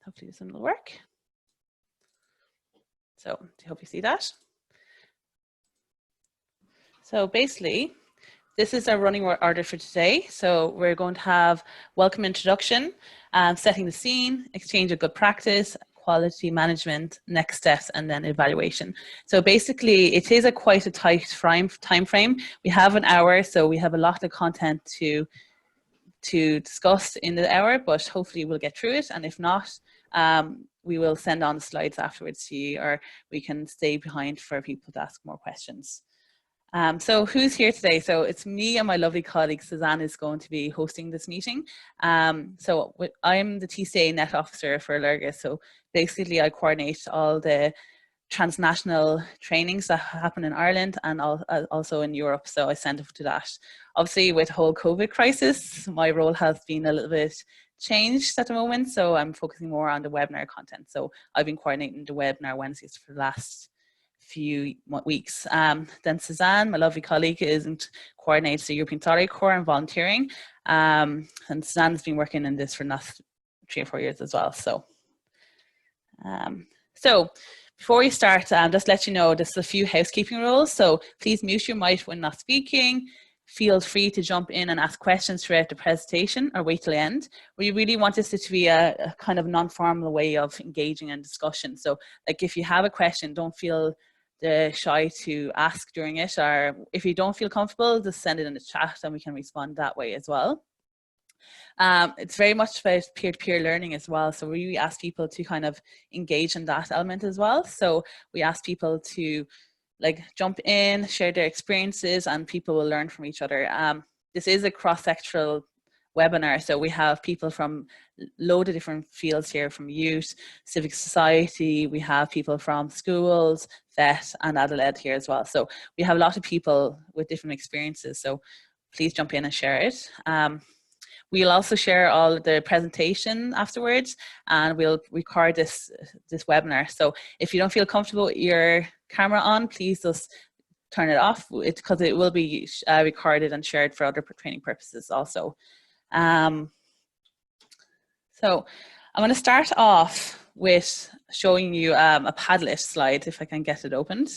hopefully this one will work. So I hope you see that. So basically, this is our running order for today. So we're going to have welcome introduction, setting the scene, exchange of good practice, quality management, next steps, and then evaluation. So basically, it is quite a tight time frame. We have an hour, so we have a lot of content to discuss in the hour, but hopefully we'll get through it. And if not, we will send on the slides afterwards to you, or we can stay behind for people to ask more questions. So who's here today? So it's me and my lovely colleague Suzanne is going to be hosting this meeting. So I'm the TCA Net Officer for Léargas. So basically I coordinate all the transnational trainings that happen in Ireland and also in Europe. So I send it to that. Obviously with the whole COVID crisis, my role has been a little bit changed at the moment. So I'm focusing more on the webinar content. So I've been coordinating the webinar Wednesdays for the last few weeks. Then Suzanne, my lovely colleague, coordinates the European Solidarity Corps and volunteering. And Suzanne's been working in this for the last 3 or 4 years as well. So, before we start, just let you know, there's a few housekeeping rules. So please mute your mic when not speaking. Feel free to jump in and ask questions throughout the presentation or wait till the end. We really want this to be a kind of non-formal way of engaging in discussion. So like if you have a question, don't feel shy to ask during it, or if you don't feel comfortable, just send it in the chat and we can respond that way as well. It's very much about peer-to-peer learning as well. So we ask people to kind of engage in that element as well. So we ask people to like jump in, share their experiences, and people will learn from each other. This is a cross-sectoral webinar. So we have people from a load of different fields here, from youth, civic society, we have people from schools, vet and adult ed here as well. So we have a lot of people with different experiences. So please jump in and share it. We'll also share all the presentation afterwards, and we'll record this webinar. So if you don't feel comfortable with your camera on, please just turn it off, because it will be recorded and shared for other training purposes also. So I'm going to start off with showing you a Padlet slide, if I can get it opened.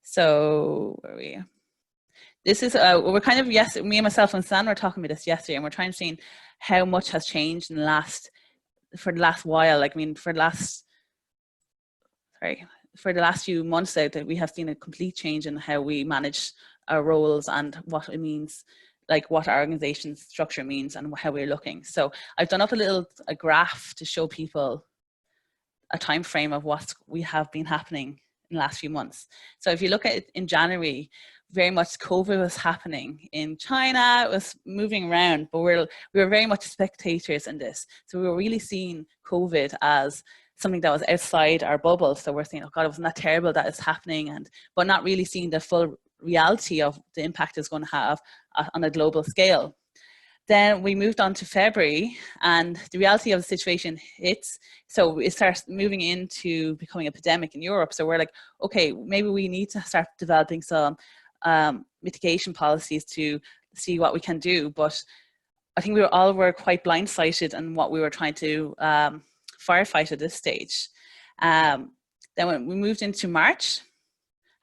So where are we? This is, we're kind of, yes, me and myself and Stan were talking about this yesterday, and we're trying to see how much has changed in for the last while. Like, I mean, for the last few months that we have seen a complete change in how we manage our roles and what it means, like what our organization's structure means and how we're looking. So I've done up a graph to show people a time frame of what we have been happening in the last few months. So if you look at it in January, very much COVID was happening in China. It was moving around, but we were very much spectators in this. So we were really seeing COVID as something that was outside our bubble. So we're saying, oh God, it wasn't that terrible that is happening, but not really seeing the full reality of the impact it's going to have on a global scale. Then we moved on to February, and the reality of the situation hits. So it starts moving into becoming a pandemic in Europe. So we're like, okay, maybe we need to start developing some mitigation policies to see what we can do. But I think we were quite blindsided in what we were trying to firefight at this stage. Then when we moved into March,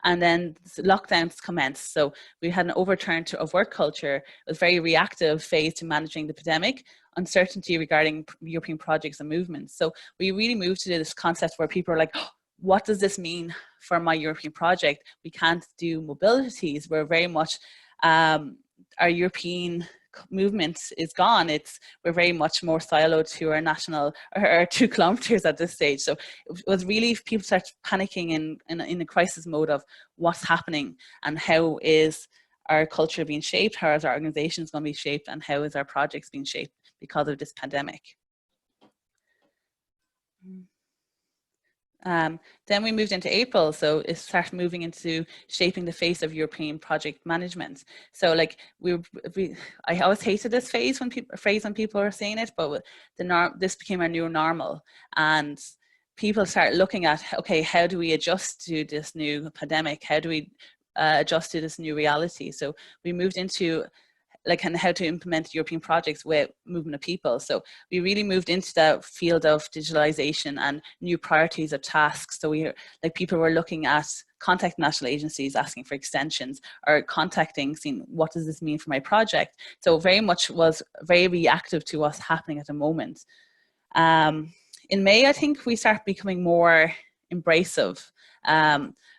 and then lockdowns commenced. So we had an overturn of work culture, a very reactive phase to managing the pandemic, uncertainty regarding European projects and movements. So we really moved to this concept where people are like, oh, what does this mean for my European project? We can't do mobilities. We're very much, our European movement is gone. We're very much more siloed to our national, or 2 kilometers at this stage. So it was really, people start panicking in a crisis mode of what's happening and how is our culture being shaped, how is our organizations going to be shaped, and how is our projects being shaped because of this pandemic. Then we moved into April, so it started moving into shaping the face of European project management. So like I always hated this phrase when people are saying it, but this became our new normal, and people start looking at, okay, how do we adjust to this new pandemic? How do we adjust to this new reality? So we moved into like, and how to implement European projects with movement of people. So we really moved into the field of digitalization and new priorities of tasks. So like, people were looking at contact national agencies asking for extensions, or contacting, seeing what does this mean for my project. So very much was very reactive to what's happening at the moment. In May, I think we start becoming more embracive.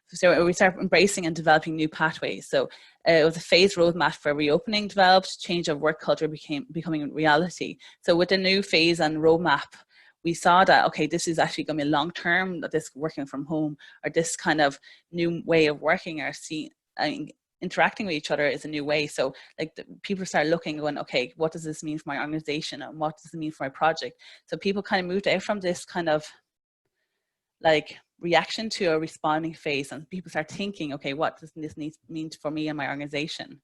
So we start embracing and developing new pathways. So it was a phased roadmap for reopening developed, change of work culture becoming reality. So with the new phase and roadmap, we saw that, okay, this is actually going to be long-term, that this working from home, or this kind of new way of working, or interacting with each other is a new way. So like, people start looking, going, okay, what does this mean for my organization, and what does it mean for my project? So people kind of moved out from this kind of like reaction to a responding phase, and people start thinking, okay, what does this mean for me and my organization?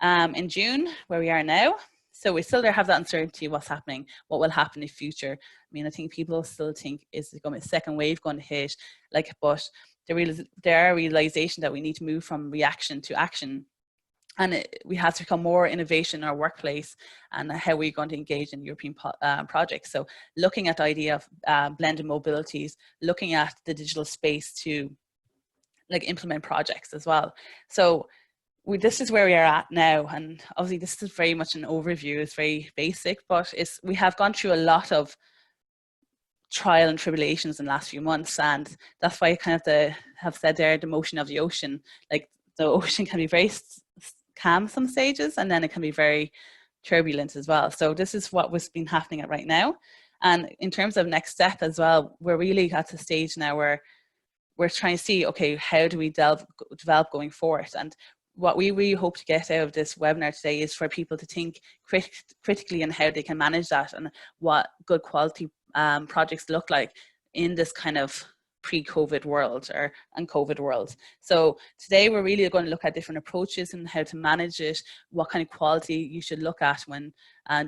In June, where we are now, so we still have that uncertainty of what's happening, what will happen in the future. I mean, I think people still think, is it going to be a second wave going to hit? Like, but there are realization that we need to move from reaction to action. And we have to become more innovation in our workplace, and how we're going to engage in European projects. So looking at the idea of blended mobilities, looking at the digital space to like implement projects as well. So this is where we are at now. And obviously this is very much an overview, it's very basic, but we have gone through a lot of trial and tribulations in the last few months. And that's why I kind of have said there, the motion of the ocean. Like, the ocean can be very calm some stages, and then it can be very turbulent as well. So this is what was been happening at right now. And in terms of next step as well, we're really at the stage now where we're trying to see, okay, how do we develop going forward? And what we really hope to get out of this webinar today is for people to think critically on how they can manage that, and what good quality projects look like in this kind of pre-COVID world and COVID world. So today we're really going to look at different approaches and how to manage it, what kind of quality you should look at when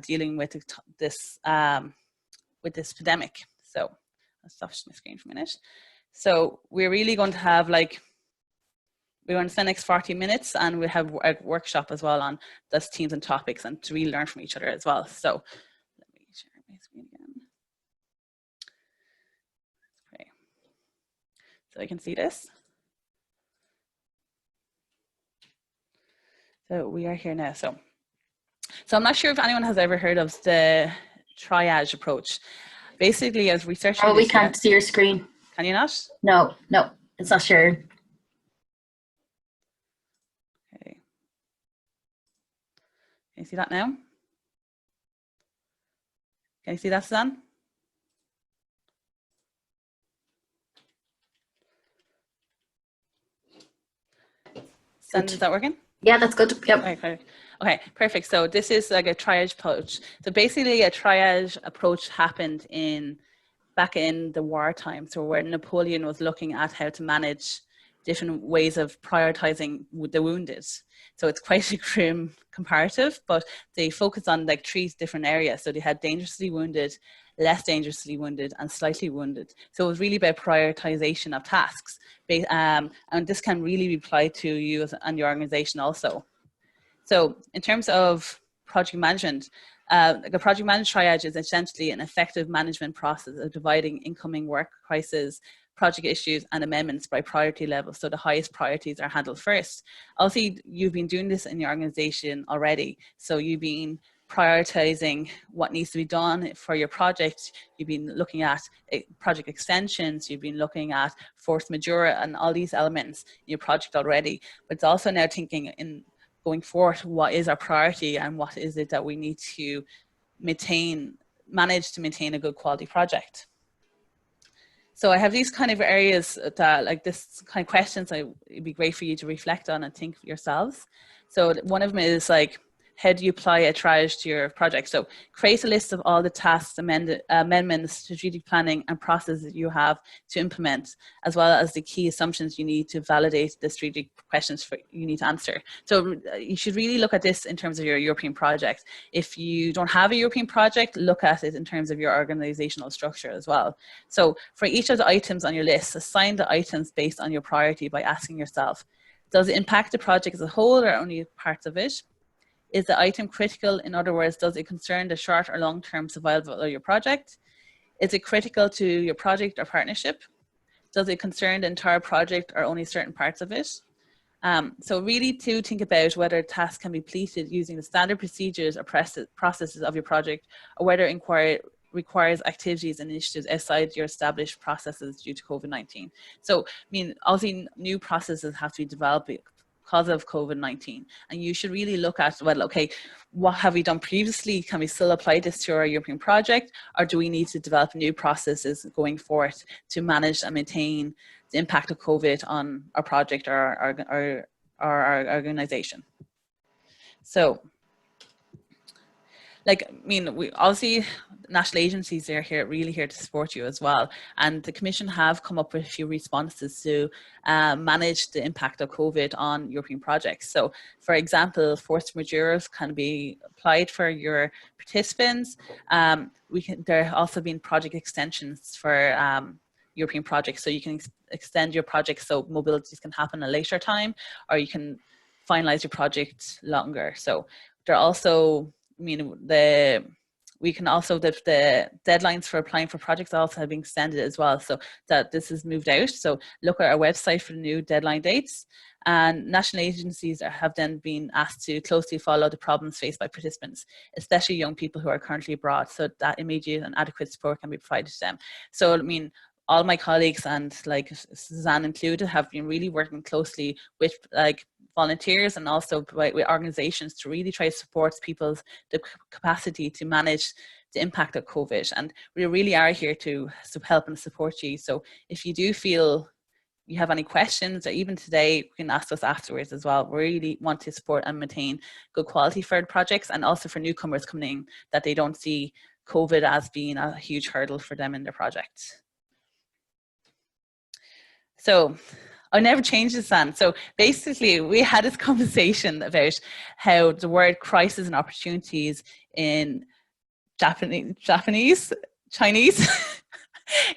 dealing with this pandemic. So I'll stop my screen for a minute. So we're really going to have we're going to spend the next 40 minutes, and we have a workshop as well on those themes and topics, and to really learn from each other as well. So let me share my screen again. Okay. So I can see this. So we are here now. So I'm not sure if anyone has ever heard of the triage approach. Basically, as researchers. Oh, we can't see your screen. Can you not? No, it's not shared. Okay. Can you see that now? Can you see that, Suzanne? Suzanne, is that working? Yeah, that's good. Yep. Okay, perfect. So this is like a triage approach. So basically, a triage approach happened back in the wartime. So where Napoleon was looking at how to manage different ways of prioritizing the wounded. So it's quite a grim comparative, but they focused on like 3 different areas. So they had dangerously wounded, less dangerously wounded, and slightly wounded. So it was really about prioritization of tasks. And this can really be applied to you and your organization also. So in terms of project management, a project management triage is essentially an effective management process of dividing incoming work crises, project issues, and amendments by priority level. So the highest priorities are handled first. Obviously, you've been doing this in your organization already. So you've been prioritizing what needs to be done for your project. You've been looking at project extensions. You've been looking at force majeure and all these elements in your project already. But it's also now thinking in going forward, what is our priority, and what is it that we need to manage to maintain a good quality project. So I have these kind of areas that, like, this kind of questions it'd be great for you to reflect on and think yourselves. So one of them is like, how do you apply a triage to your project? So create a list of all the tasks, amendments, strategic planning, and processes you have to implement, as well as the key assumptions you need to validate the strategic questions you need to answer. So you should really look at this in terms of your European project. If you don't have a European project, look at it in terms of your organizational structure as well. So for each of the items on your list, assign the items based on your priority by asking yourself, does it impact the project as a whole or only parts of it? Is the item critical? In other words, does it concern the short or long-term survival of your project? Is it critical to your project or partnership? Does it concern the entire project or only certain parts of it? So really to think about whether tasks can be completed using the standard procedures or processes of your project, or whether inquiry requires activities and initiatives outside your established processes due to COVID-19. So, I mean, obviously new processes have to be developed because of COVID-19, and you should really look at, well, okay, what have we done previously? Can we still apply this to our European project, or do we need to develop new processes going forward to manage and maintain the impact of COVID on our project or our organization? So, like, I mean, we obviously, national agencies are really here to support you as well. And the Commission have come up with a few responses to manage the impact of COVID on European projects. So, for example, force majeures can be applied for your participants. There have also been project extensions for European projects. So you can extend your project so mobilities can happen at a later time, or you can finalize your project longer. So there are also, I mean, the deadlines for applying for projects also have been extended as well, so that this is moved out. So look at our website for the new deadline dates. And national agencies have then been asked to closely follow the problems faced by participants, especially young people who are currently abroad, so that immediate and adequate support can be provided to them. So, I mean, all my colleagues, and like Suzanne included, have been really working closely with like volunteers and also with organizations to really try to support people's the capacity to manage the impact of COVID. And we really are here to help and support you. So if you do feel you have any questions, or even today, you can ask us afterwards as well. We really want to support and maintain good quality for the projects, and also for newcomers coming in, that they don't see COVID as being a huge hurdle for them in their projects. So I never changed this, Anne. So basically, we had this conversation about how the word crisis and opportunities in Chinese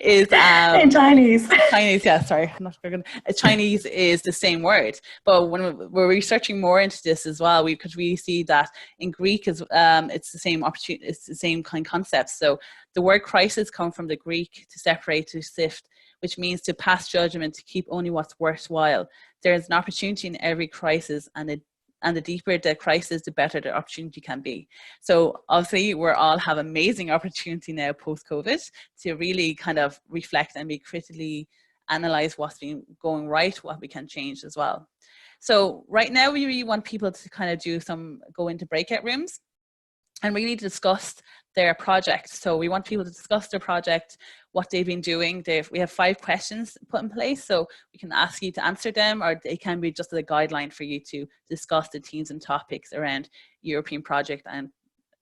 is in Chinese. Chinese, yeah, sorry, I'm not good. Chinese is the same word, but when we're researching more into this as well, we could really see that in Greek is it's the same opportunity, it's the same kind of concept. So the word crisis comes from the Greek to separate, to sift, which means to pass judgment, to keep only what's worthwhile. There's an opportunity in every crisis, and the deeper the crisis, the better the opportunity can be. So obviously we all have amazing opportunity now post-COVID to really kind of reflect and be critically analyze what's been going right, what we can change as well. So right now we really want people to kind of go into breakout rooms and really discuss their project. So we want people to discuss their project, what they've been doing. We have 5 questions put in place, so we can ask you to answer them, or they can be just a guideline for you to discuss the themes and topics around European project and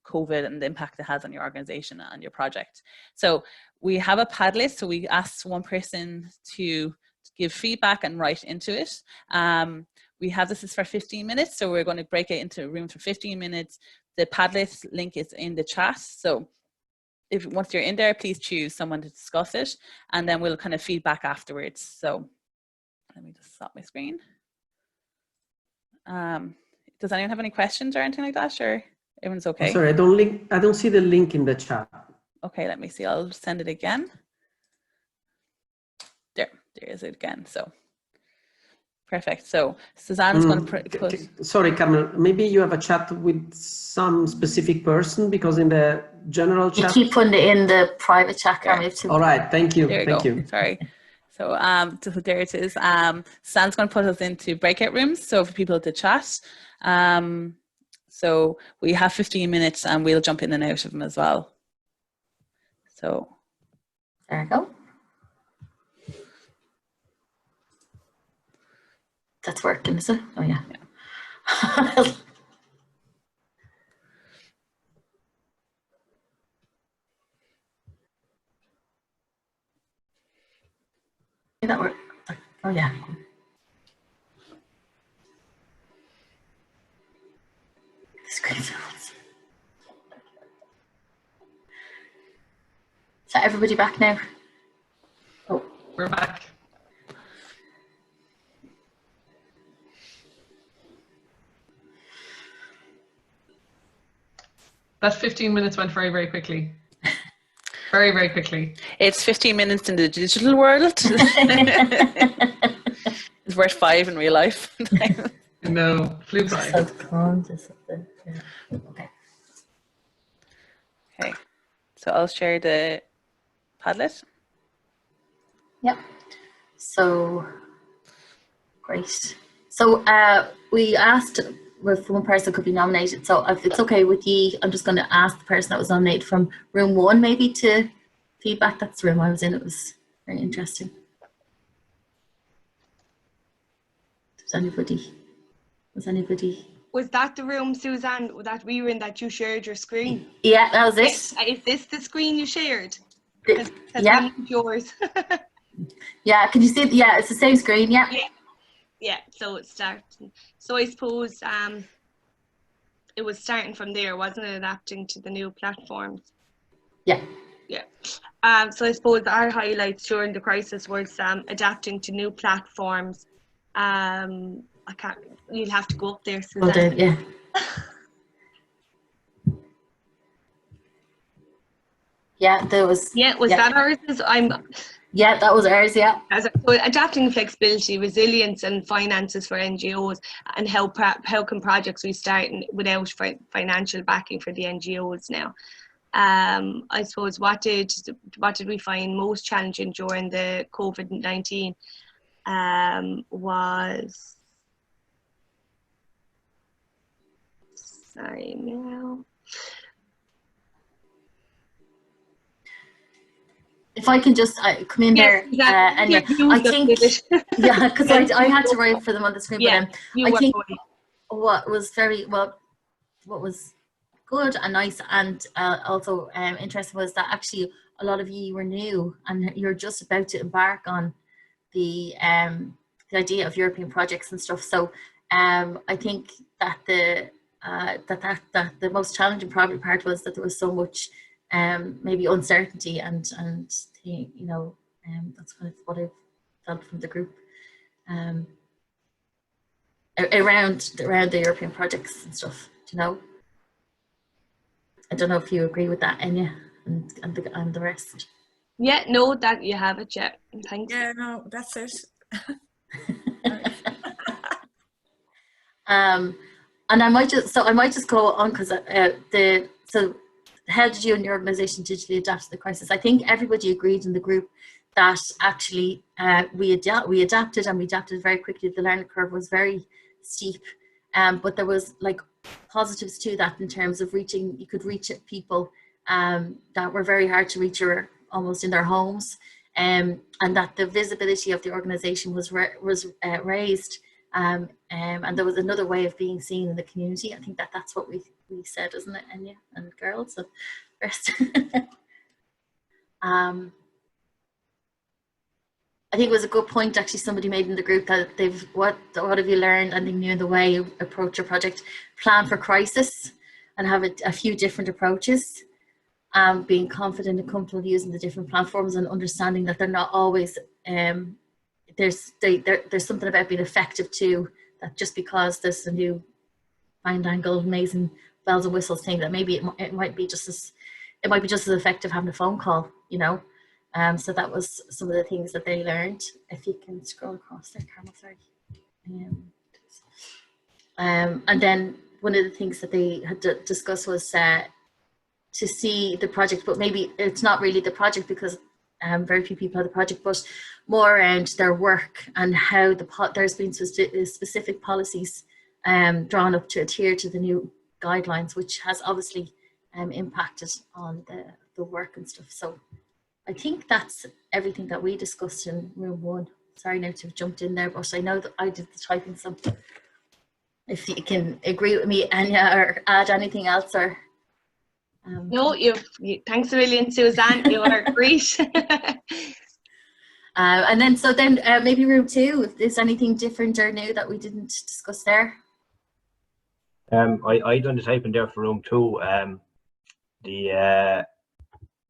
COVID and the impact it has on your organization and your project. So we have a Padlet, so we asked one person to give feedback and write into it. We have this is for 15 minutes, so we're going to break it into rooms for 15 minutes. The Padlet link is in the chat, so once you're in there, please choose someone to discuss it, and then we'll kind of feedback afterwards. So let me just stop my screen. Does anyone have any questions or anything like that, or everyone's okay? Oh, sorry, I don't see the link in the chat. Okay, let me see. I'll send it again. There is it again. So perfect. So Suzanne's going to put... Sorry, Carmel, maybe you have a chat with some specific person, because in the general chat... You keep putting it in the private chat, Carmel. All right, thank you. Thank you. Sorry. So there it is. Suzanne's going to put us into breakout rooms, so for people to chat. So we have 15 minutes and we'll jump in and out of them as well. So there we go. That's working, is it? Oh yeah. That worked. Oh yeah. Screen sounds. Is that everybody back now? Oh, we're back. That 15 minutes went very, very quickly. Very, very quickly. It's 15 minutes in the digital world. It's worth 5 in real life. No, flew by. Self-conscious of the, yeah. Okay. Okay, so I'll share the Padlet. Yep. So, great. So we asked if one person could be nominated. So if it's okay with you, I'm just going to ask the person that was nominated from room 1 maybe to feedback. That's the room I was in. It was very interesting. Was anybody? Was that the room, Suzanne, that we were in, that you shared your screen? Yeah, that was it. Is this the screen you shared? Yeah. We need yours. Yeah, can you see it? Yeah, it's the same screen. Yeah. Yeah, so it started. So I suppose it was starting from there, wasn't it? Adapting to the new platforms. Yeah. Yeah. So I suppose our highlights during the crisis was adapting to new platforms. You'll have to go up there, Suzanne. Well done, yeah. Yeah, there was. Yeah, was that ours? Yeah, that was ours, yeah. So adapting flexibility, resilience and finances for NGOs, and how can projects restart without financial backing for the NGOs now. I suppose what did we find most challenging during the COVID-19 was, sorry now. If I can just come in there, and I think, yeah, because I had to write for them on the screen, yeah, but I think what was what was good and nice and also interesting was that actually a lot of you were new and you're just about to embark on the idea of European projects and stuff. So I think that the most challenging probably part was that there was so much maybe uncertainty and you know, that's kind of what I felt from the group around the European projects and stuff, you know. I don't know if you agree with that, Enya, and the rest. Yeah, no, that you have it, yeah. Thanks. Yeah, no, that's it. And I might just go on because how did you and your organization digitally adapt to the crisis? I think everybody agreed in the group that actually we adapted very quickly. The learning curve was very steep, but there was like positives to that in terms of you could reach people that were very hard to reach or almost in their homes, and that the visibility of the organization was raised, and there was another way of being seen in the community. I think that's what we said, isn't it, Enya and girls and rest. I think it was a good point actually somebody made in the group that what have you learned and new in the way you approach your project, plan for crisis and have a few different approaches, being confident and comfortable using the different platforms and understanding that they're not always, there's something about being effective too, that just because there's a new fine angle, amazing bells and whistles thing, that maybe it might be just as effective having a phone call, you know. So that was some of the things that they learned. If you can scroll across there, Carmel, sorry. And then one of the things that they had to discuss was to see the project, but maybe it's not really the project because very few people have the project, but more around their work and how there's been specific policies drawn up to adhere to the new guidelines, which has obviously impacted on the work and stuff. So I think that's everything that we discussed in room 1. Sorry now to have jumped in there, but I know that I did the typing. So if you can agree with me, Enya, or add anything else, or no, thanks a million, Suzanne. You are great. And then maybe room 2, if there's anything different or new that we didn't discuss there. I done the typing there for room 2.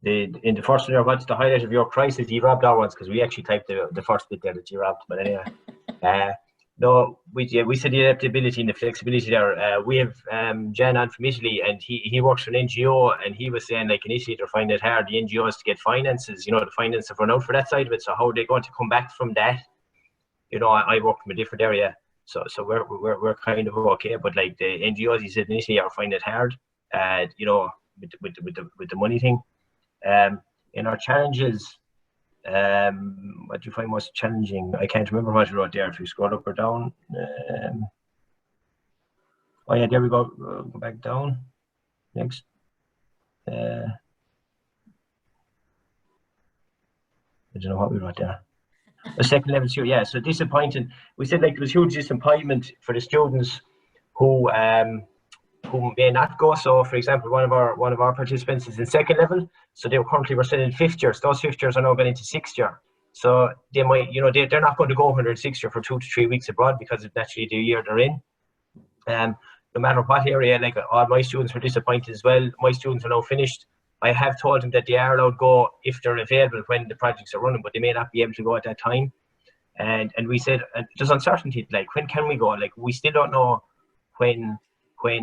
In the first one, what's the highlight of your crisis? You robbed our ones because we actually typed the first bit there that you robbed. But anyway, No, we said the adaptability and the flexibility there. We have Jan on from Italy, and he works for an NGO, and he was saying like initially they're finding it hard, the NGOs, to get finances. You know, the finance have run out for that side of it. So how are they going to come back from that? You know, I work from a different area, so we're kind of okay. But like the NGOs, he said initially are finding it hard. You know, with the money thing. In our challenges. What do you find most challenging? I can't remember what you wrote there. If you scroll up or down. Oh yeah, there we go. Go back down. Next. I don't know what we wrote there. The second level here, yeah. So disappointing. We said like there was huge disappointment for the students who may not go. So, for example, one of our participants is in second level, so they were still in fifth years. Those fifth years are now going into sixth year. So they might, you know, they're not going to go 106 year for 2 to 3 weeks abroad because it's naturally the year they're in. No matter what area, like all my students were disappointed as well. My students are now finished. I have told them that they are allowed to go if they're available when the projects are running, but they may not be able to go at that time. And we said there's uncertainty. Like when can we go? Like we still don't know when we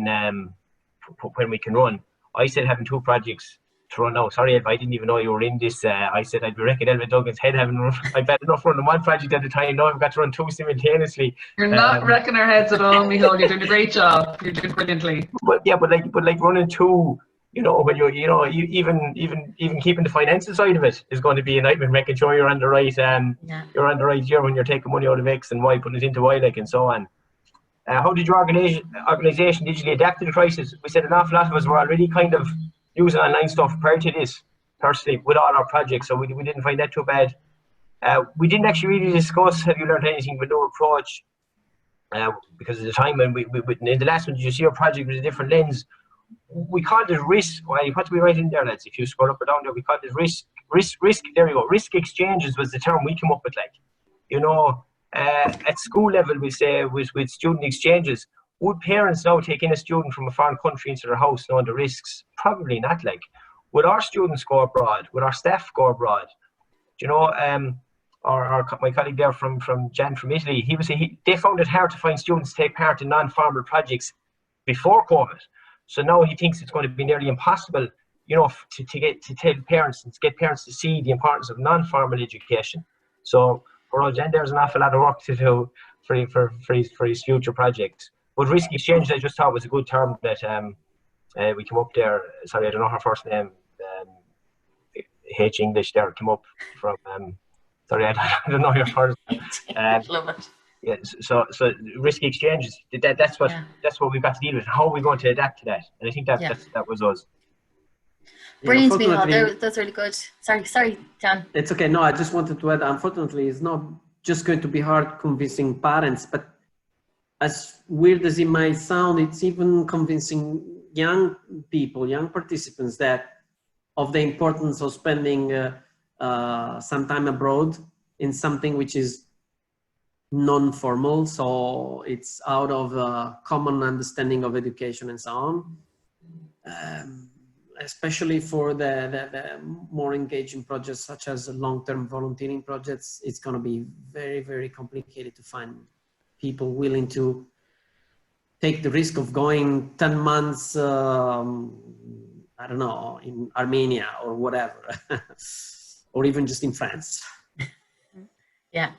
can run. I said having 2 projects to run now. Sorry, I didn't even know you were in this. I said I'd be wrecking Elva Duggan's head having I've had enough running 1 project at a time. Now I've got to run 2 simultaneously. You're not wrecking our heads at all, Micheál. You're doing a great job. You're doing brilliantly. But like running 2, you know, when even keeping the financial side of it is going to be a nightmare. Making sure you're on the right you're on the right year when you're taking money out of X and Y, putting it into Y, like, and so on. How did your organisation digitally adapt to the crisis? We said an awful lot of us were already kind of using online stuff prior to this, personally, with all our projects, so we didn't find that too bad. We didn't actually really discuss have you learned anything with no approach, because at the time when we in the last one, did you see our project with a different lens? We called it risk. What do we write in there, lads? If you scroll up or down there, we called it risk. There we go. Risk exchanges was the term we came up with. Like, you know, at school level, we say with student exchanges. Would parents now take in a student from a foreign country into their house knowing the risks? Probably not. Like, would our students go abroad? Would our staff go abroad? Do you know? My colleague there from Jan from Italy, they found it hard to find students to take part in non-formal projects before COVID. So now he thinks it's going to be nearly impossible, you know, to tell parents and to get parents to see the importance of non-formal education. So for all Jan, there's an awful lot of work to do for his future projects. But risk exchange, I just thought was a good term that we came up there. Sorry, I don't know her first name. H English there came up from. Sorry, I don't know your first. Love it. Yeah, so risk exchanges. That's what we've got to deal with. How are we going to adapt to that? And I think that was us. Brilliant, Micheál. That's really good. Sorry, John. It's okay. No, I just wanted to add. Unfortunately, it's not just going to be hard convincing parents, but as weird as it might sound, it's even convincing young people, young participants, that of the importance of spending some time abroad in something which is non-formal, so it's out of a common understanding of education and so on. Especially for the more engaging projects such as long-term volunteering projects, it's going to be very, very complicated to find people willing to take the risk of going 10 months, I don't know, in Armenia or whatever, or even just in France. Yeah,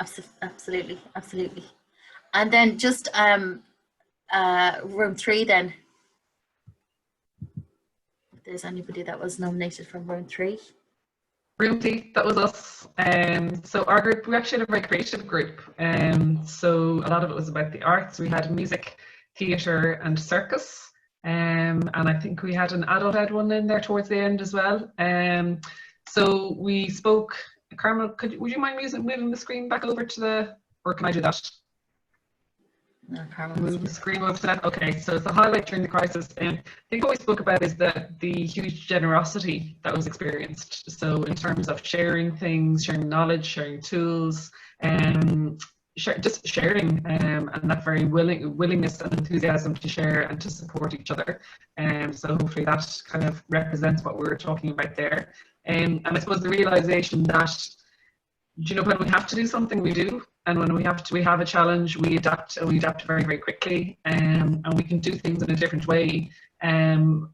absolutely. And then just room 3 then. If there's anybody that was nominated from room 3. Room 3, that was us. So our group, we actually had a very creative group. So a lot of it was about the arts. We had music, theatre and circus. And I think we had an adult ed one in there towards the end as well. So we spoke, Carmel, would you mind moving the screen back over to or can I do that? No, Carmel. Move the screen over to that. Okay, so it's a highlight during the crisis. And I think what we spoke about is the huge generosity that was experienced. So in terms of sharing things, sharing knowledge, sharing tools, just sharing, and that very willingness and enthusiasm to share and to support each other. So hopefully that kind of represents what we were talking about there. And I suppose the realization that, you know, when we have to do something, we do. and when we have a challenge, we adapt, and we adapt very, very quickly, and we can do things in a different way. And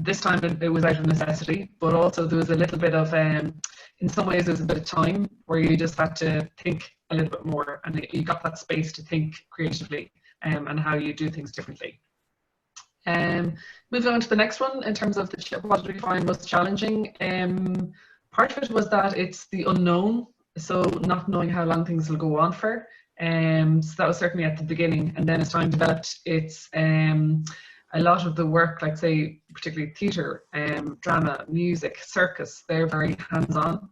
this time it was out of necessity, but also there was a little bit of, in some ways there was a bit of time where you just had to think a little bit more, and you got that space to think creatively, and how you do things differently. Moving on to the next one, in terms of what did we find most challenging? Part of it was that it's the unknown, so not knowing how long things will go on for. So that was certainly at the beginning, and then as time developed, it's a lot of the work, like say particularly theatre, drama, music, circus, they're very hands-on.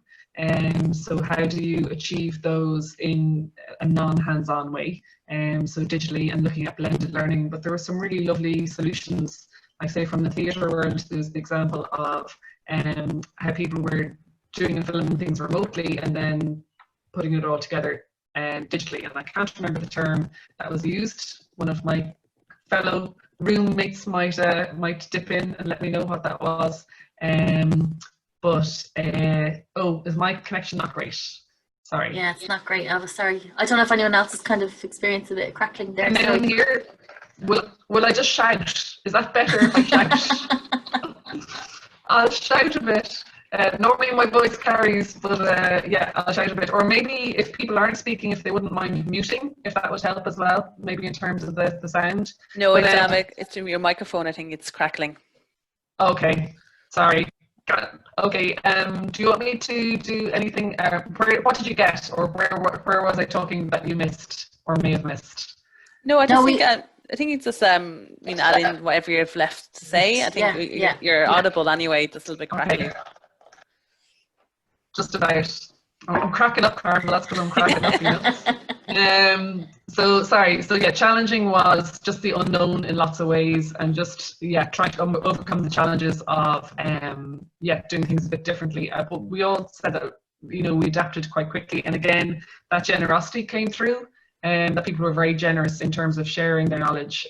So how do you achieve those in a non-hands-on way? So digitally and looking at blended learning. But there were some really lovely solutions, like say from the theatre world, there's the example of how people were doing and filming things remotely and then putting it all together digitally. And I can't remember the term that was used. One of my fellow roommates might dip in and let me know what that was. Oh, is my connection not great? Sorry. Yeah, it's not great, Ava, sorry. I don't know if anyone else has kind of experienced a bit of crackling there. Anyone here? Will I just shout? Is that better if I shout? I'll shout a bit. Normally my voice carries, but yeah, I'll shout a bit. Or maybe if people aren't speaking, if they wouldn't mind muting, if that would help as well, maybe in terms of the sound. No, it's in your microphone, I think it's crackling. Okay, sorry. Okay, do you want me to do anything? What did you get, or where was I talking that you missed or may have missed? No, I just think it's just add in whatever you've left to say. I think you're audible anyway, just a little bit crackly. Okay. Just about. I'm cracking up, Carmel. That's because I'm cracking up, you know. So sorry. So yeah, challenging was just the unknown in lots of ways, and just trying to overcome the challenges of doing things a bit differently. But we all said that we adapted quite quickly, and again that generosity came through, and that people were very generous in terms of sharing their knowledge.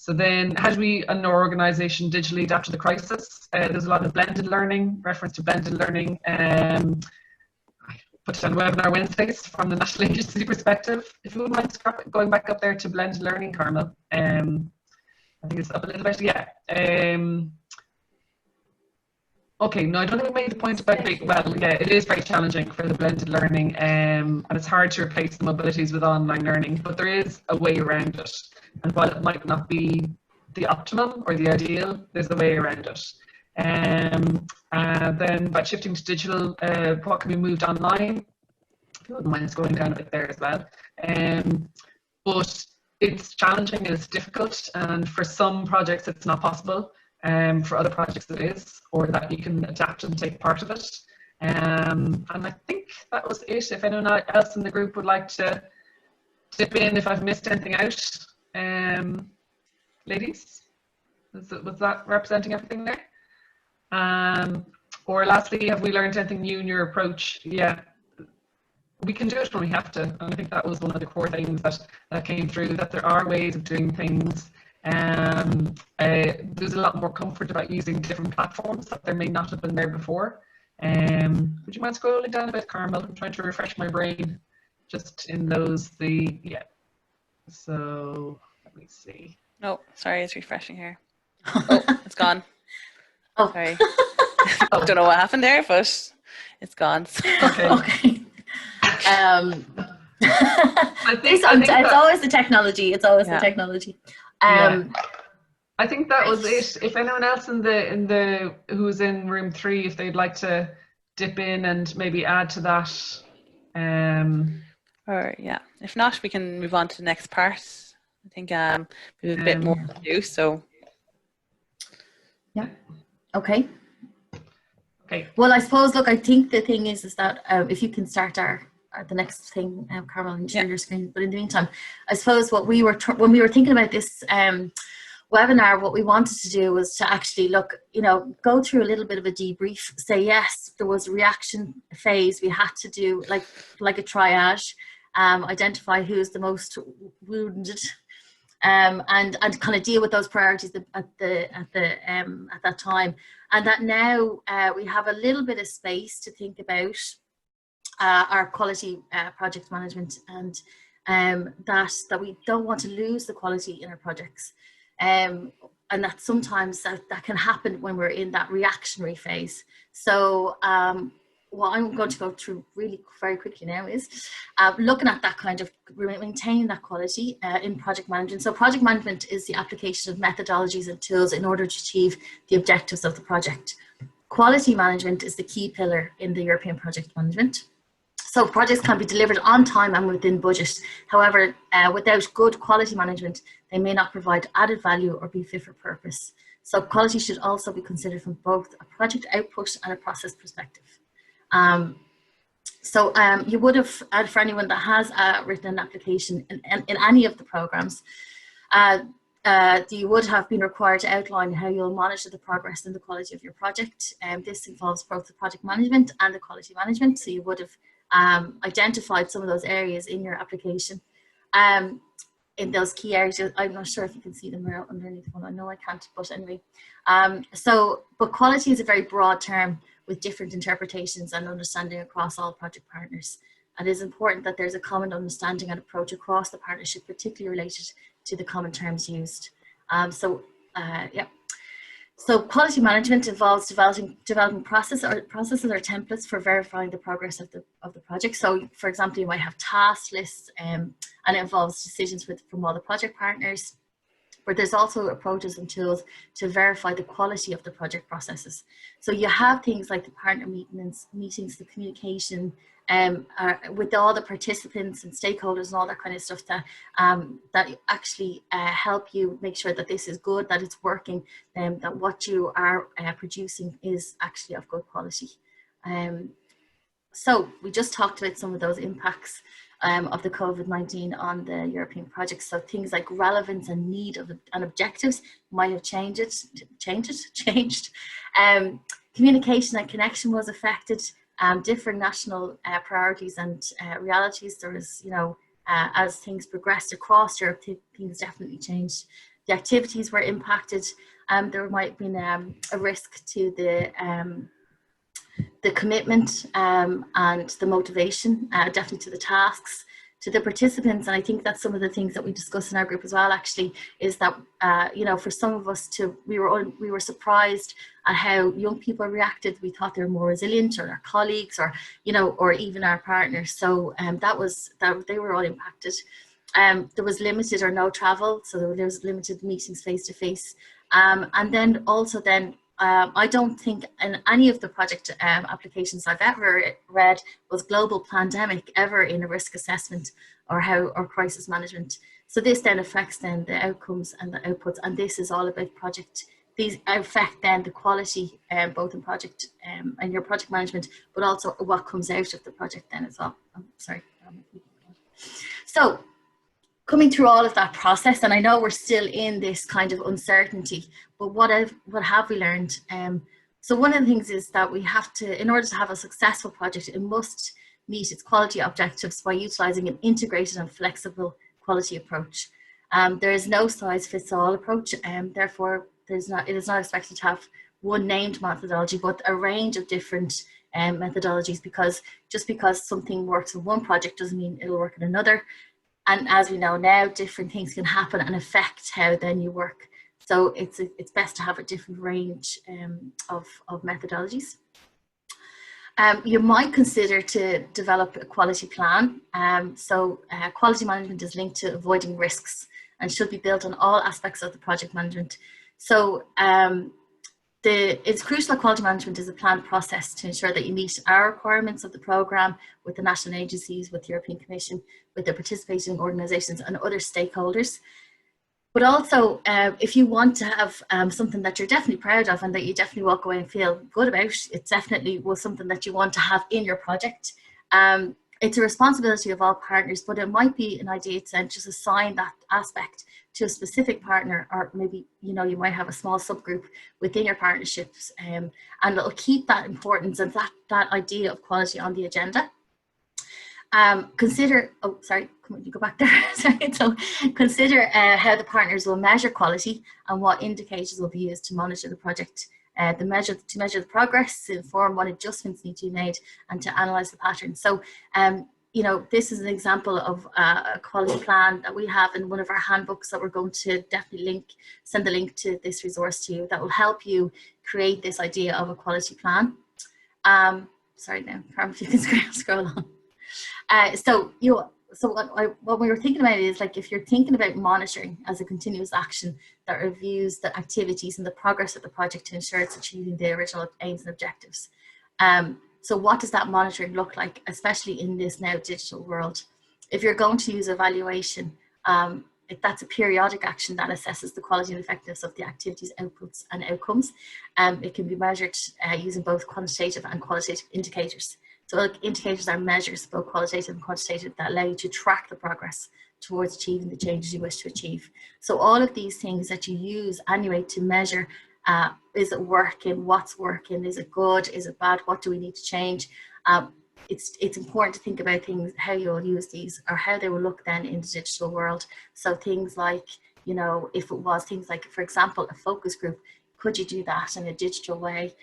So then, how do we, in our organisation, digitally adapt to the crisis? There's a lot of blended learning, reference to blended learning. Put on webinar Wednesdays from the National Agency perspective. If you wouldn't mind going back up there to blended learning, Carmel. I think it's up a little bit, Okay, no, I don't think I made the point about it is very challenging for the blended learning, and it's hard to replace the mobilities with online learning, but there is a way around it. And while it might not be the optimum or the ideal, there's a way around it. Then by shifting to digital, what can be moved online? If you wouldn't mind scrolling down a bit there as well. But it's challenging and it's difficult, and for some projects it's not possible. For other projects it is, or that you can adapt and take part of it. And I think that was it. If anyone else in the group would like to dip in if I've missed anything out. Ladies, was that representing everything there? Or lastly, have we learned anything new in your approach? Yeah, we can do it when we have to. And I think that was one of the core things that came through, that there are ways of doing things. There's a lot more comfort about using different platforms that there may not have been there before. Would you mind scrolling down a bit, Carmel? I'm trying to refresh my brain just in those, so let me see. No, sorry, it's refreshing here. Oh, it's gone. Oh, sorry. I don't know what happened there, but it's gone. Okay. It's always the technology. It's always the technology. I think that was it. If anyone else in the who's in room 3, if they'd like to dip in and maybe add to that. Or if not, we can move on to the next part. I think we have a bit more to do. So. Yeah. Okay. Okay. Well, I suppose. Look, I think the thing is that if you can start the next thing, Carmel, and share your screen. But in the meantime, I suppose what we were when we were thinking about this webinar, what we wanted to do was to actually go through a little bit of a debrief. Say yes, there was a reaction phase. We had to do like a triage, identify who's the most wounded, and kind of deal with those priorities at that time. And that now we have a little bit of space to think about our quality project management, and that we don't want to lose the quality in our projects. And that sometimes that can happen when we're in that reactionary phase. So what I'm going to go through really very quickly now is looking at that kind of maintaining that quality in project management. So project management is the application of methodologies and tools in order to achieve the objectives of the project. Quality management is the key pillar in the European project management. So projects can be delivered on time and within budget. However, without good quality management, they may not provide added value or be fit for purpose. So quality should also be considered from both a project output and a process perspective. You would have, for anyone that has written an application in any of the programs, you would have been required to outline how you'll monitor the progress and the quality of your project. This involves both the project management and the quality management. So you would have identified some of those areas in your application. In those key areas, I'm not sure if you can see them underneath one. I know I can't, but anyway. But quality is a very broad term with different interpretations and understanding across all project partners. And it is important that there's a common understanding and approach across the partnership, particularly related to the common terms used. So quality management involves developing processes or templates for verifying the progress of the project. So for example, you might have task lists and it involves decisions from all the project partners. But there's also approaches and tools to verify the quality of the project processes. So you have things like the partner meetings, the communication with all the participants and stakeholders and all that kind of stuff that actually help you make sure that this is good, that it's working, that what you are producing is actually of good quality. So we just talked about some of those impacts of the COVID-19 on the European projects. So things like relevance and need and objectives might have changed. Communication and connection was affected. Different national priorities and realities. There was, as things progressed across Europe, things definitely changed. The activities were impacted. There might have been a risk to the commitment and the motivation, definitely to the tasks, to the participants. And I think that's some of the things that we discussed in our group as well, actually, is that, for some of us we were surprised at how young people reacted. We thought they were more resilient, or our colleagues, or, or even our partners. So they were all impacted. There was limited or no travel. So there was limited meetings face to face. And then also I don't think in any of the project applications I've ever read was global pandemic ever in a risk assessment or crisis management. So this then affects the outcomes and the outputs, and this is all about project. These affect then the quality both in project and your project management, but also what comes out of the project then as well. So coming through all of that process, and I know we're still in this kind of uncertainty, but what have we learned? So one of the things is that we have to, in order to have a successful project, it must meet its quality objectives by utilising an integrated and flexible quality approach. There is no size-fits-all approach, therefore it is not expected to have one named methodology, but a range of different methodologies, because just because something works in one project doesn't mean it'll work in another. And as we know now, different things can happen and affect how then you work. So it's best to have a different range of methodologies. You might consider to develop a quality plan. Quality management is linked to avoiding risks and should be built on all aspects of the project management. So it's crucial that quality management is a planned process to ensure that you meet our requirements of the programme with the national agencies, with the European Commission, with the participating organisations and other stakeholders. But also, if you want to have something that you're definitely proud of and that you definitely walk away and feel good about, it's definitely something that you want to have in your project. It's a responsibility of all partners, but it might be an idea to just assign that aspect to a specific partner, or maybe, you might have a small subgroup within your partnerships, and it'll keep that importance and that idea of quality on the agenda. Consider, you go back there. So consider how the partners will measure quality and what indicators will be used to monitor the project to measure the progress, to inform what adjustments need to be made, and to analyze the patterns. So, you know, this is an example of a quality plan that we have in one of our handbooks that we're going to definitely send the link to this resource to you that will help you create this idea of a quality plan. Sorry now, Carmen, if you can scroll on. So what we were thinking about is, like, if you're thinking about monitoring as a continuous action that reviews the activities and the progress of the project to ensure it's achieving the original aims and objectives. So what does that monitoring look like, especially in this now digital world? If you're going to use evaluation, if that's a periodic action that assesses the quality and effectiveness of the activities, outputs and outcomes, it can be measured using both quantitative and qualitative indicators. So, like, indicators are measures, both qualitative and quantitative, that allow you to track the progress towards achieving the changes you wish to achieve. So all of these things that you use anyway to measure, is it working, what's working, is it good, is it bad, what do we need to change? It's important to think about things, how you'll use these, or how they will look then in the digital world. So things like, you know, if it was things like, for example, a focus group, could you do that in a digital way?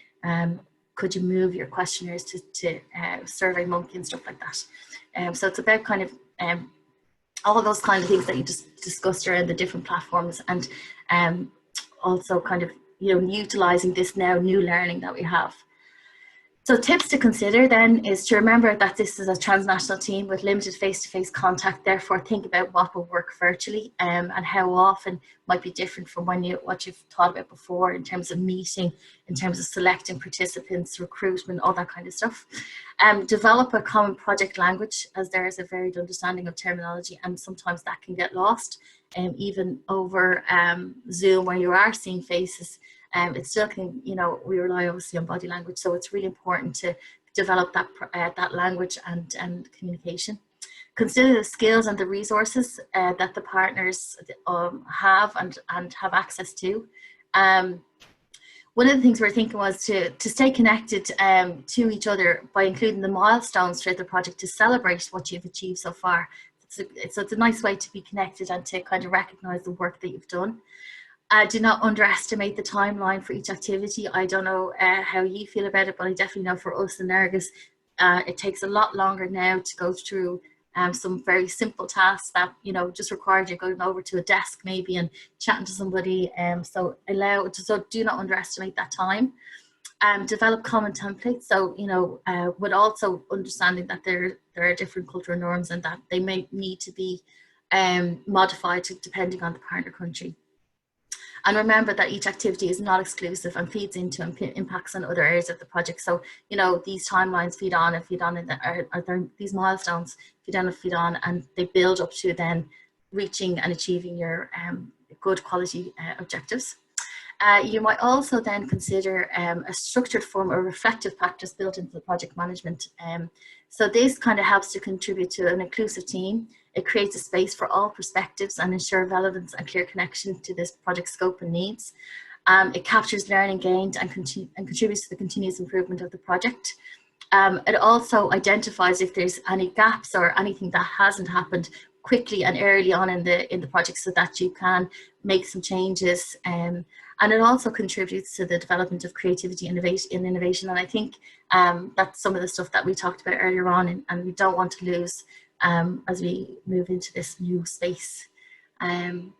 Could you move your questionnaires to SurveyMonkey and stuff like that? So it's about kind of all of those kind of things that you just discussed around the different platforms, and also kind of, you know, utilizing this now new learning that we have. So tips to consider then is to remember that this is a transnational team with limited face-to-face contact. Therefore, think about what will work virtually, and how often might be different from what you've thought about before in terms of meeting, in terms of selecting participants, recruitment, all that kind of stuff. Develop a common project language, as there is a varied understanding of terminology, and sometimes that can get lost. Even over Zoom, where you are seeing faces, it still can, you know, we rely obviously on body language, so it's really important to develop that language and communication. Consider the skills and the resources that the partners have and have access to. One of the things we're thinking was to stay connected to each other by including the milestones throughout the project to celebrate what you've achieved so far. So it's a nice way to be connected and to kind of recognize the work that you've done. Do not underestimate the timeline for each activity. I don't know how you feel about it, but I definitely know for us in Léargas, it takes a lot longer now to go through some very simple tasks that, you know, just required you going over to a desk maybe and chatting to somebody. So do not underestimate that time. Develop common templates. So, you know, with also understanding that there are different cultural norms and that they may need to be modified depending on the partner country. And remember that each activity is not exclusive and feeds into and impacts on other areas of the project. So, you know, these timelines feed on and feed on, these milestones feed on, and they build up to then reaching and achieving your good quality objectives. You might also then consider a structured form or reflective practice built into the project management. So this kind of helps to contribute to an inclusive team. It creates a space for all perspectives and ensure relevance and clear connection to this project scope and needs. It captures learning gained and contributes to the continuous improvement of the project. It also identifies if there's any gaps or anything that hasn't happened quickly and early on in the project, so that you can make some changes. And it also contributes to the development of creativity and innovation. And I think that's some of the stuff that we talked about earlier on, and we don't want to lose as we move into this new space. And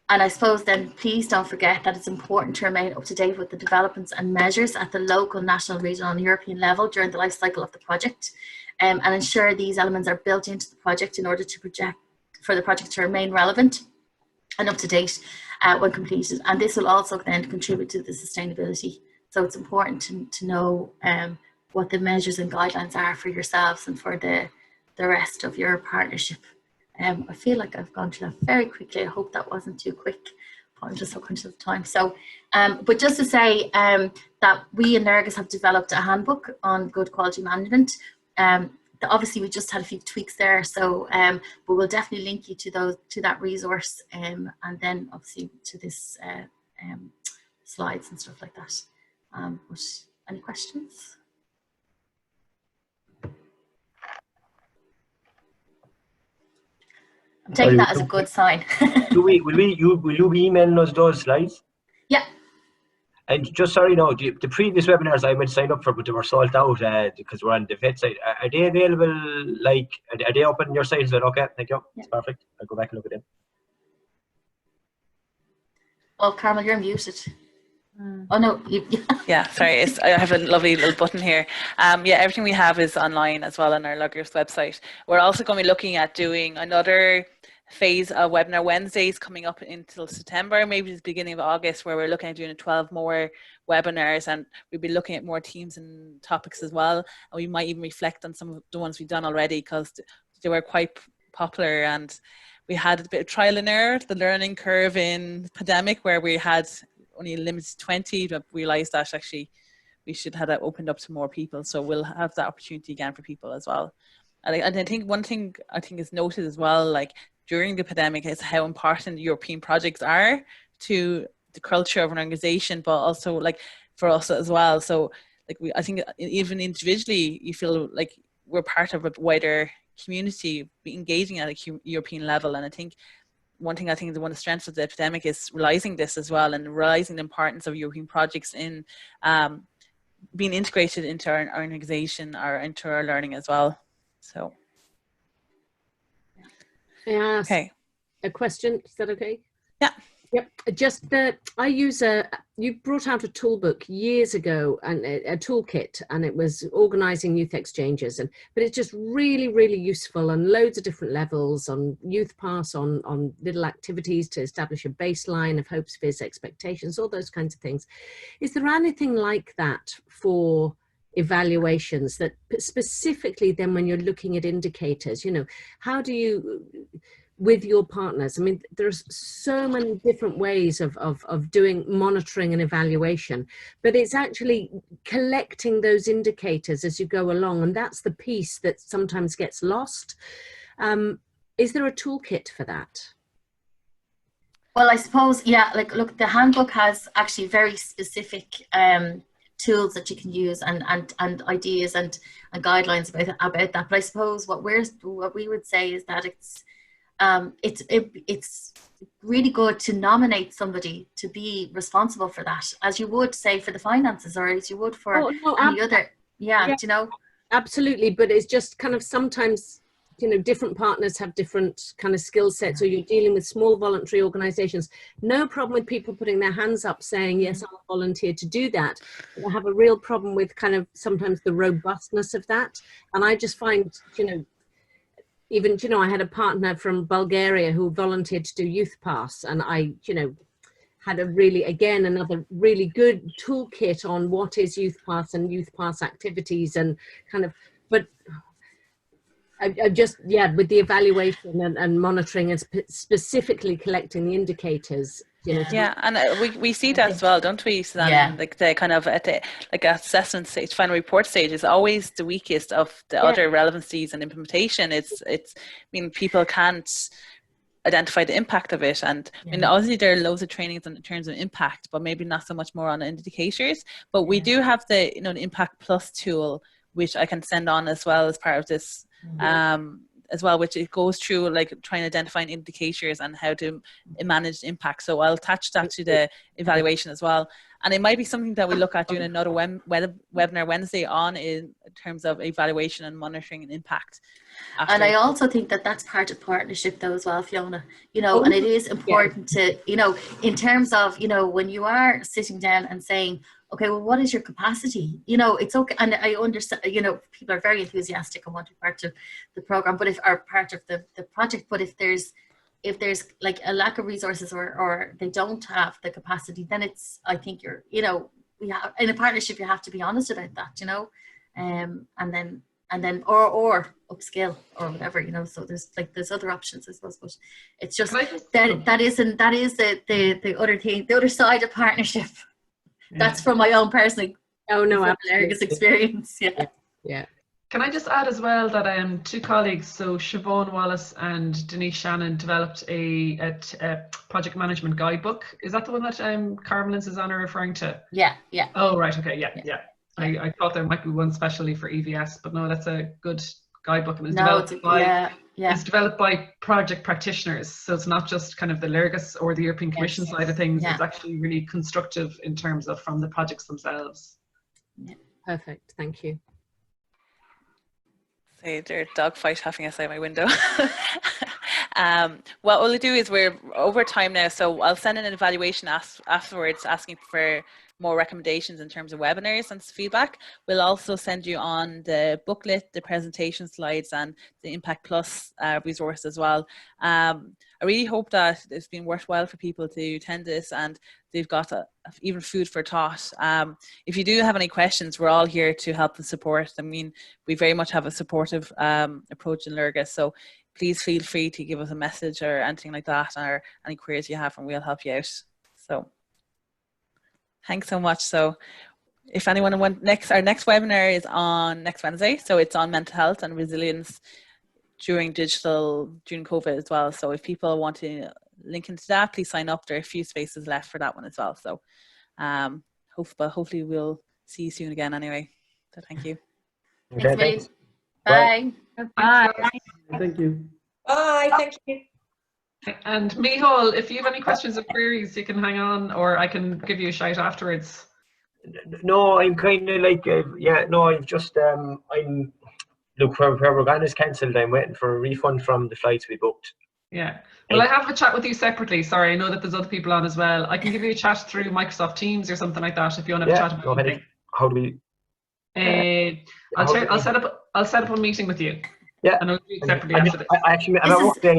I suppose then please don't forget that it's important to remain up to date with the developments and measures at the local, national, regional and European level during the life cycle of the project, and ensure these elements are built into the project in order to for the project to remain relevant and up to date when completed. And this will also then contribute to the sustainability. So it's important to know what the measures and guidelines are for yourselves and for the rest of your partnership. I feel like I've gone through that very quickly. I hope that wasn't too quick. I'm just so conscious of time. So, but just to say that we in Léargas have developed a handbook on good quality management. Obviously, we just had a few tweaks there, so but we'll definitely link you to that resource, and then obviously to this slides and stuff like that. But any questions? I'm taking that as a good sign. Will you be emailing us those slides? Yeah. And just sorry, no, the previous webinars I went to sign up for, but they were sold out because we're on the vet site. Are they available? Like, are they up on your site? Is that okay? Thank you. It's perfect. I'll go back and look at them. Oh, Carmel, you're muted. Oh no. Yeah, sorry. I have a lovely little button here. Yeah, everything we have is online as well on our Léargas website. We're also going to be looking at doing another phase of webinar Wednesdays coming up until September, maybe the beginning of August, where we're looking at doing 12 more webinars, and we'll be looking at more themes and topics as well. And we might even reflect on some of the ones we've done already, because they were quite popular, and we had a bit of trial and error, the learning curve in the pandemic, where we had only limited 20, but realized that actually we should have that opened up to more people. So we'll have that opportunity again for people as well. And I think one thing I think is noted as well, like during the pandemic, is how important European projects are to the culture of an organization, but also like for us as well. So like I think even individually, you feel like we're part of a wider community, engaging at a European level. And I think one of the strengths of the epidemic is realizing this as well, and realizing the importance of European projects in being integrated into our organization or into our learning as well. So, may I ask a question? Is that okay? Yeah. Yep. Just I use you brought out a toolbook years ago, and a toolkit, and it was organizing youth exchanges, but it's just really, really useful on loads of different levels, on youth pass, on little activities to establish a baseline of hopes, fears, expectations, all those kinds of things. Is there anything like that for evaluations, that specifically then when you're looking at indicators, you know, how do you, with your partners, I mean, there's so many different ways of doing monitoring and evaluation, but it's actually collecting those indicators as you go along, and that's the piece that sometimes gets lost. Is there a toolkit for that? Well, I suppose, yeah, like, look, the handbook has actually very specific tools that you can use, and ideas and guidelines about that. But I suppose what we would say is that it's really good to nominate somebody to be responsible for that, as you would say for the finances, or as you would for any other. Yeah, you know. Absolutely, but it's just kind of sometimes, you know, different partners have different kind of skill sets, or you're dealing with small voluntary organizations. No problem with people putting their hands up saying, yes, I'll volunteer to do that. But I have a real problem with kind of sometimes the robustness of that. And I just find, you know, even, you know, I had a partner from Bulgaria who volunteered to do Youth Pass, and I, you know, had a really, again, another really good toolkit on what is Youth Pass and Youth Pass activities, and kind of, but I just, yeah, with the evaluation and monitoring, and specifically collecting the indicators, you know. Yeah, and we see that as well, don't we, Suzanne? Yeah. Like the kind of at the like assessment stage, final report stage is always the weakest of the other relevancies and implementation. It's I mean, people can't identify the impact of it, and I mean, obviously there are loads of trainings in terms of impact, but maybe not so much more on indicators. But we do have the, you know, the Impact Plus tool, which I can send on as well as part of this as well, which it goes through like trying to identify indicators and how to manage impact. So I'll attach that to the evaluation as well. And it might be something that we look at doing another webinar Wednesday on, in terms of evaluation and monitoring and impact. And I also think that that's part of partnership though as well, Fiona, you know, and it is important to, you know, in terms of, you know, when you are sitting down and saying, okay, well, what is your capacity? You know, it's okay. And I understand, you know, people are very enthusiastic and want to be part of the program, but are part of the project. But if there's like a lack of resources, or they don't have the capacity, then it's, I think you're, you know, we have, in a partnership, you have to be honest about that, you know, and then or upskill or whatever, you know. So there's other options, I suppose, but it's just that is the other thing, the other side of partnership. That's from my own personal Léargas experience. Yeah. Can I just add as well that two colleagues, so Siobhan Wallace and Denise Shannon, developed a project management guidebook. Is that the one that Carmel and Susanna are referring to? Yeah. Oh, right. Okay. Yeah. I thought there might be one specially for EVS, but no, that's a good guidebook, and it's developed by Yeah. is developed by project practitioners. So it's not just kind of the Léargas or the European Commission Yes. side of things. Yeah. It's actually really constructive in terms of from the projects themselves. Perfect. Thank you. Say there's a dog fight happening outside my window. What we'll do is we're over time now, so I'll send in an evaluation afterwards asking for more recommendations in terms of webinars and feedback. We'll also send you on the booklet, the presentation slides, and the Impact Plus resource as well. I really hope that it's been worthwhile for people to attend this and they've got even food for thought. If you do have any questions, we're all here to help and support. I mean, we very much have a supportive approach in Léargas, so please feel free to give us a message or anything like that, or any queries you have, and we'll help you out. So thanks so much. So if anyone wants, our next webinar is on next Wednesday. So it's on mental health and resilience during COVID as well. So if people want to link into that, please sign up. There are a few spaces left for that one as well. So hopefully we'll see you soon again anyway. So thank you. Okay, Thanks. Bye. Bye. Thank you. Bye. Thank you. And Micheál, if you have any questions or queries, you can hang on, or I can give you a shout afterwards. No, I'm kind of like, I've just, look, where we're going is cancelled. I'm waiting for a refund from the flights we booked. Yeah. Well, I have a chat with you separately. Sorry, I know that there's other people on as well. I can give you a chat through Microsoft Teams or something like that if you want to have a chat about anything. How do we? I'll set up a meeting with you. Yeah. And I'll do it separately after this. I actually, I'm at work day